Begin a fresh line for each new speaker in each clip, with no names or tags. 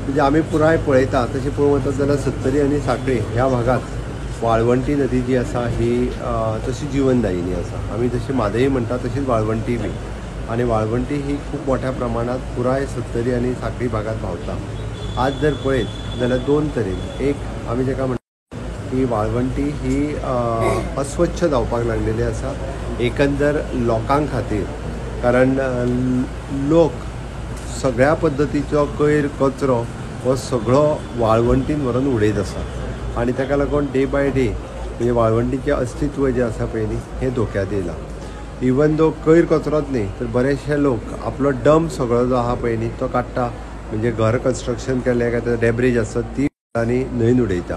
म्हणजे आम्ही पुराय पळयता तशें पळोवंक वचत जाल्यार सत्तरी आनी सांखळी ह्या भागात वाळवंटी नदी जी आसा ही तशी जीवनदायिनी आसा. आमी जशी म्हादई म्हणटा तशीच वाळवंटी बी. आणि वाळवंटी ही खूप मोठ्या प्रमाणात पुराय सत्तरी आणि सांखळी भागात व्हांवता. आज जर पळयत जाल्यार दोन तरेन एक आमी जेका म्हणटा ही वाळवंटी ही अस्वच्छ जावपाक लागलेली आसा एकंदर लोकां खातीर. कारण लोक सगळ्या पद्दतीचो गैर कचरो हो सगळो वाळवंटीन व्हरून उडयत आसा आणि ताका लागून डे बाय डे म्हणजे वाळवंटीचें अस्तित्व जें आसा पळय न्ही हें धोक्यात येयलां. इवन दो गैर कचरोच न्ही तर बरेचशे लोक आपलो डंप सगळो जो आहा पळय न्ही तो काडटा. म्हणजे घर कन्स्ट्रक्शन केलें काय ते डॅब्रीज आसत ती आनी न्हंयन उडयता.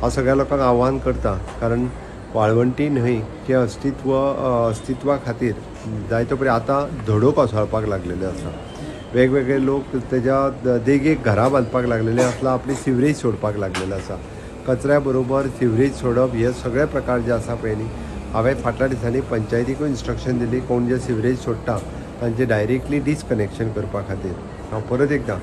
हांव सगळ्या लोकांक आव्हान करता कारण वाळवंटी न्हंय हे अस्तित्वा खातीर जायतो परी आतां धडो कोसळपाक लागलेले आसा. वेगवेगळे लोक तेज्या देगेक घरां बांदपाक लागलेले आसला आपली सिवरेज सोडपाक लागलेले आसा. कचऱ्या बरोबर सिवरेज सोडप हे सगळे प्रकार जे आसा पळय न्ही हांवें फाटल्या दिसांनी पंचायतीकूय इन्स्ट्रक्शन दिली कोण जे सिवरेज सोडटा तांचे डायरेक्टली डिस्कनेक्शन करपा खातीर. हांव परत एकदां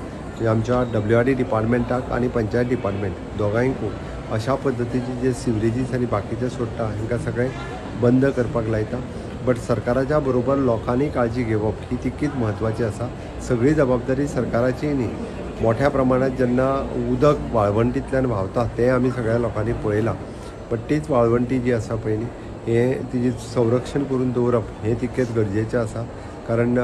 आमच्या WRD डिपार्टमेंटाक आनी पंचायत डिपार्टमेंट दोगांयकूय अशा पद्दतीचे जे सिवरेजीस आनी बाकीचे सोडटा हांकां सगळें बंद करपाक लायता. बट सरकाराच्या बरोबर लोकांनी काळजी घेवप ही तितकीच म्हत्वाची आसा. सगळी जबाबदारी सरकाराची न्ही. मोठ्या प्रमाणात जेन्ना उदक वाळवंटींतल्यान व्हांवता तें आमी सगळ्या लोकांनी पळयलां. बट तीच वाळवंटी जी आसा पळय न्ही हें तिजें संरक्षण करून दवरप हें तितकेंच गरजेचें आसा. कारण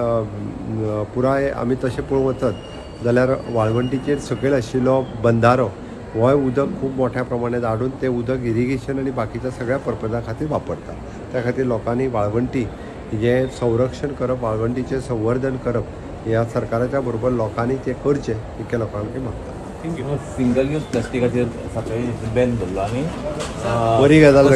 पुराय आमी तशें पळोवंक वचत जाल्यार वाळवंटीचेर सकयल आशिल्लो बंधारो हो उदक खूब मोठ्या प्रमाणांत हाडून तें उदक इरिगेशन आनी बाकीच्या सगळ्या पर्पजा खातीर वापरता. त्या खातीर लोकांनी वाळवंटी हें संरक्षण करप वाळवंटीचें संवर्धन करप ह्या सरकाराच्या बरोबर लोकांनी तें करचें इतकें लोकांक मागता.
सिंगल यूज प्लास्टिकाचेर सकाळी बॅन दवरलो आनी
बरी गजाल